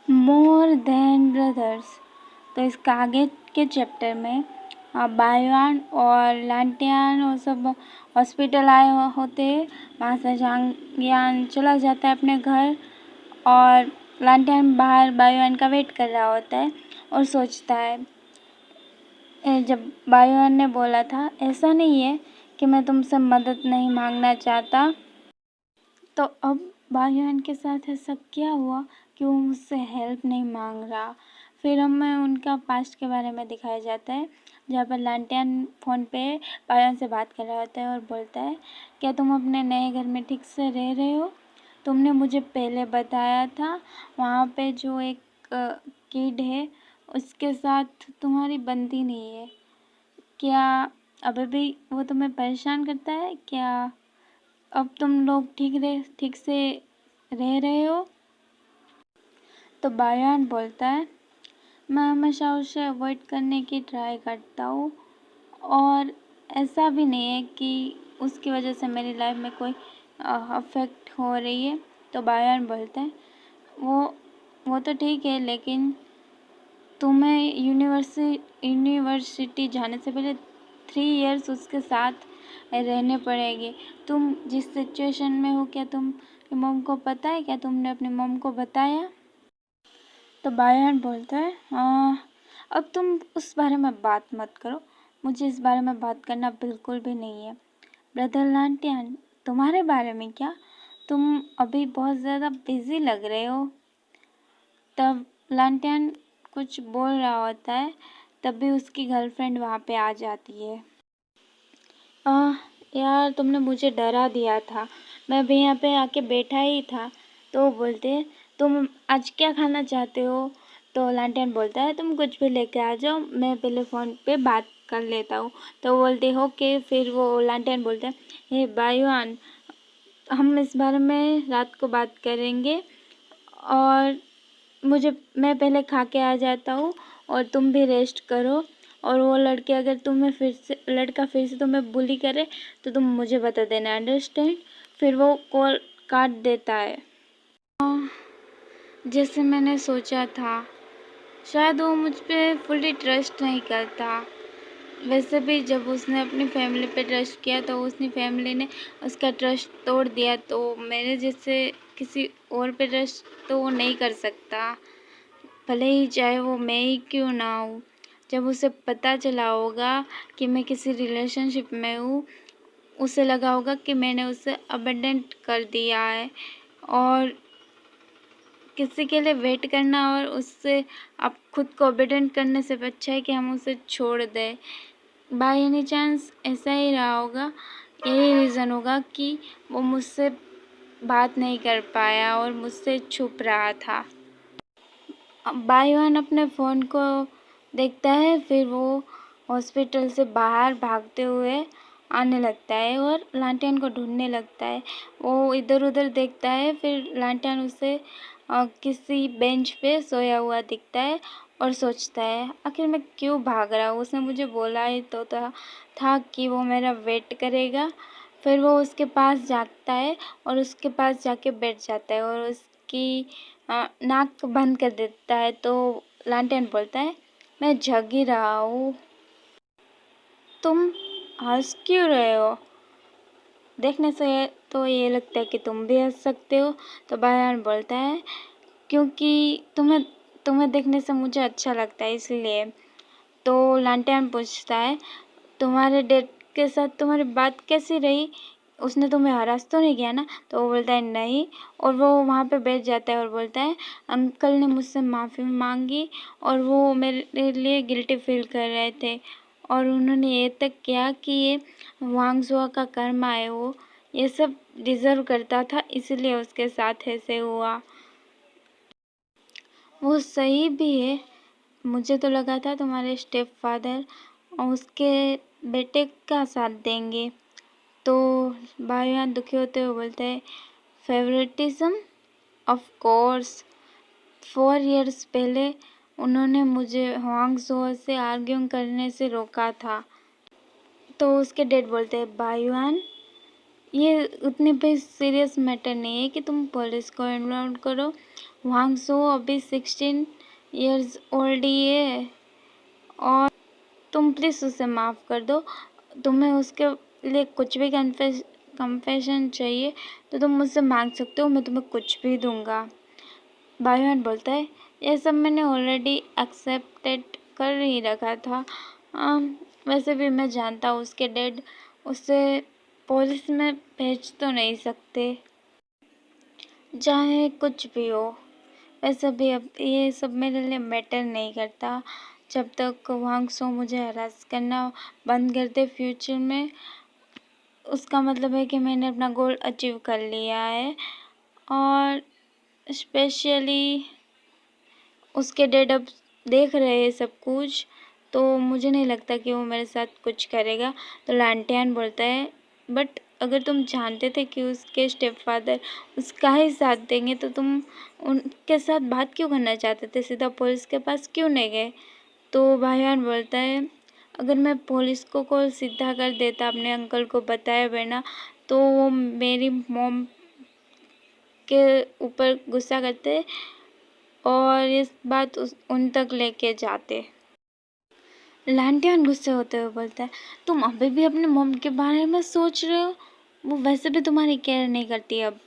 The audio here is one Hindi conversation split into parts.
More than brothers. तो इसका आगे के चैप्टर में बायुआन और लांटियान और सब हॉस्पिटल आए होते हैं। वहाँ से जांगियान चला जाता है अपने घर और लांटियान बाहर बायुआन का वेट कर रहा होता है और सोचता है जब बायुआन ने बोला था ऐसा नहीं है कि मैं तुमसे मदद नहीं मांगना चाहता, तो अब बायुआन के साथ ऐसा क्या हुआ कि वो मुझसे हेल्प नहीं मांग रहा। फिर हमें उनका पास्ट के बारे में दिखाया जाता है, जहाँ पर लांटियान फ़ोन पे बायुआन से बात कर रहा होता है और बोलता है क्या तुम अपने नए घर में ठीक से रह रहे हो? तुमने मुझे पहले बताया था वहाँ पे जो एक किड है उसके साथ तुम्हारी बनती नहीं है, क्या अभी भी वो तुम्हें परेशान करता है? क्या अब तुम लोग ठीक से रह रहे हो? तो बायान बोलता है मैं हमेशा उसे अवॉइड करने की ट्राई करता हूँ और ऐसा भी नहीं है कि उसकी वजह से मेरी लाइफ में कोई अफेक्ट हो रही है। तो बायान बोलते हैं वो तो ठीक है, लेकिन तुम्हें यूनिवर्सिटी जाने से पहले 3 इयर्स उसके साथ रहने पड़ेंगे। तुम जिस सिचुएशन में हो क्या तुम मॉम को पता है? क्या तुमने अपनी मॉम को बताया? तो बायान बोलता है अब तुम उस बारे में बात मत करो, मुझे इस बारे में बात करना बिल्कुल भी नहीं है। ब्रदर लांटियान तुम्हारे बारे में क्या? तुम अभी बहुत ज़्यादा बिजी लग रहे हो। तब लांटियान कुछ बोल रहा होता है, तभी उसकी गर्लफ्रेंड वहाँ पे आ जाती है। यार तुमने मुझे डरा दिया था, मैं अभी यहाँ पे आके बैठा ही था। तो वो बोलते हैं तुम आज क्या खाना चाहते हो? तो लांटियान बोलता है तुम कुछ भी लेके आ जाओ, मैं पहले फ़ोन पे बात कर लेता हूँ। तो वो बोलते हैं ओके। फिर वो लांटियान बोलता है हे बायुआन, हम इस बारे में रात को बात करेंगे और मैं पहले खा के आ जाता हूँ और तुम भी रेस्ट करो। और वो लड़के अगर लड़का फिर से तुम्हें बुली करे तो तुम मुझे बता देना, अंडरस्टैंड? फिर वो कॉल काट देता है। जैसे मैंने सोचा था, शायद वो मुझ पे फुली ट्रस्ट नहीं करता। वैसे भी जब उसने अपनी फैमिली पे ट्रस्ट किया तो उसकी फैमिली ने उसका ट्रस्ट तोड़ दिया, तो मेरे जैसे किसी और पे ट्रस्ट तो वो नहीं कर सकता, भले ही चाहे वो मैं ही क्यों ना हूँ। जब उसे पता चला होगा कि मैं किसी रिलेशनशिप में हूँ, उसे लगा होगा कि मैंने उसे अबेंडन कर दिया है और किसी के लिए वेट करना और उससे अब खुद को अबेंडन करने से अच्छा है कि हम उसे छोड़ दें। बाय एनी चांस ऐसा ही रहा होगा, यही रीज़न होगा कि वो मुझसे बात नहीं कर पाया और मुझसे छुप रहा था। बायुआन अपने फ़ोन को देखता है, फिर वो हॉस्पिटल से बाहर भागते हुए आने लगता है और लांटियान को ढूंढने लगता है। वो इधर उधर देखता है, फिर लांटियान उसे किसी बेंच पे सोया हुआ दिखता है और सोचता है आखिर मैं क्यों भाग रहा हूँ, उसने मुझे बोला ही तो था कि वो मेरा वेट करेगा। फिर वो उसके पास जाता है और उसके पास जाके बैठ जाता है और उसकी नाक बंद कर देता है। तो लांटेन बोलता है मैं जग ही रहा हूँ, तुम हंस क्यों रहे हो? देखने से तो ये लगता है कि तुम भी हंस सकते हो। तो बायान बोलता है क्योंकि तुम्हें देखने से मुझे अच्छा लगता है इसलिए। तो लांटेन पूछता है तुम्हारे डैड के साथ तुम्हारी बात कैसी रही? उसने तुम्हें हरास तो नहीं किया ना? तो वो बोलता है नहीं, और वो वहाँ पे बैठ जाता है और बोलता है अंकल ने मुझसे माफ़ी मांगी और वो मेरे लिए गिल्टी फील कर रहे थे और उन्होंने ये तक किया कि ये वांगजुआ का कर्म है, वो ये सब डिज़र्व करता था इसलिए उसके साथ ऐसे हुआ। वो सही भी है, मुझे तो लगा था तुम्हारे स्टेप फादर उसके बेटे का साथ देंगे। तो बायान दुखी होते हुए बोलते हैं फेवरेटिज्म, ऑफ कोर्स 4 इयर्स पहले उन्होंने मुझे हुआंगजो से आर्ग्यू करने से रोका था। तो उसके डैड बोलते हैं बायुआन ये उतनी भी सीरियस मैटर नहीं है कि तुम पुलिस को इन्वॉल्व करो, वांगसो अभी 16 इयर्स ओल्ड ही है और तुम प्लीज़ उसे माफ़ कर दो। तुम्हें उसके लिए कुछ भी कन्फेशन चाहिए तो तुम मुझसे मांग सकते हो, मैं तुम्हें कुछ भी दूंगा। बायुआन बोलता है ये सब मैंने ऑलरेडी एक्सेप्टेड कर ही रखा था। वैसे भी मैं जानता हूँ उसके डैड उसे पुलिस में भेज तो नहीं सकते, चाहे कुछ भी हो। वैसे भी अब ये सब मेरे लिए मैटर नहीं करता। जब तक वांगसो मुझे हरास करना बंद कर दे फ्यूचर में, उसका मतलब है कि मैंने अपना गोल अचीव कर लिया है। और स्पेशली उसके डैड अब देख रहे हैं सब कुछ, तो मुझे नहीं लगता कि वो मेरे साथ कुछ करेगा। तो लांटियान बोलता है बट अगर तुम जानते थे कि उसके स्टेप फादर उसका ही साथ देंगे तो तुम उनके साथ बात क्यों करना चाहते थे, सीधा पुलिस के पास क्यों नहीं गए। तो बायुआन बोलता है अगर मैं पुलिस को कॉल सीधा कर देता अपने अंकल को बताए बिना, तो वो मेरी मॉम के ऊपर गुस्सा करते और इस बात उन तक लेके जाते। लांटियान गुस्से होते हुए बोलता है तुम अभी भी अपने मॉम के बारे में सोच रहे हो, वो वैसे भी तुम्हारी केयर नहीं करती अब।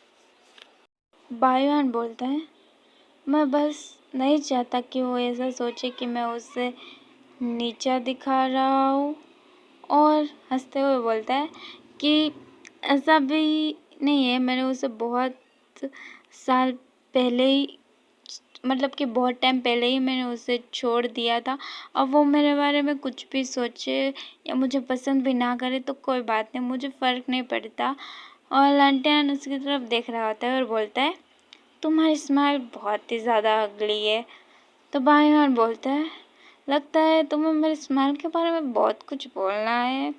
बायुआन बोलता है मैं बस नहीं चाहता कि वो ऐसा सोचे कि मैं उससे नीचा दिखा रहा हूँ। और हंसते हुए बोलता है कि ऐसा भी नहीं है, मैंने उसे बहुत साल पहले ही, मतलब कि बहुत टाइम पहले ही मैंने उसे छोड़ दिया था। अब वो मेरे बारे में कुछ भी सोचे या मुझे पसंद भी ना करे तो कोई बात नहीं, मुझे फ़र्क नहीं पड़ता। और लांटियान उसकी तरफ देख रहा होता है और बोलता है तुम्हारी स्माइल बहुत ही ज़्यादा अगली है। तो बायुआन बोलता है लगता है तुम्हें मेरी स्माइल के बारे में बहुत कुछ बोलना है।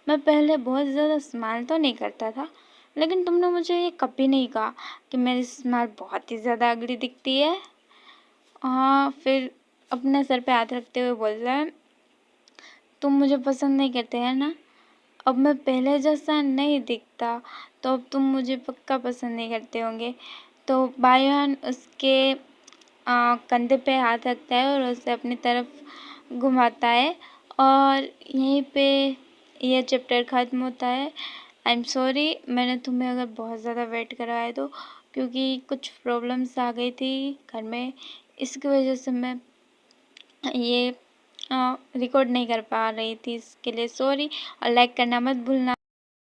मैं पहले बहुत ज़्यादा स्माइल तो नहीं करता था, लेकिन तुमने मुझे ये कभी नहीं कहा कि मेरी स्माइल बहुत ही ज़्यादा अगली दिखती है। हाँ, फिर अपने सर पे हाथ रखते हुए बोल रहा है तुम मुझे पसंद नहीं करते हैं ना, अब मैं पहले जैसा नहीं दिखता तो अब तुम मुझे पक्का पसंद नहीं करते होंगे। तो बायुआन उसके कंधे पे हाथ रखता है और उसे अपनी तरफ घुमाता है और यहीं पे यह चैप्टर ख़त्म होता है। आई एम सॉरी मैंने तुम्हें अगर बहुत ज़्यादा वेट करवाया तो, क्योंकि कुछ प्रॉब्लम्स आ गई थी घर में, इसकी वजह से मैं ये रिकॉर्ड नहीं कर पा रही थी, इसके लिए सॉरी। और लाइक करना मत भूलना।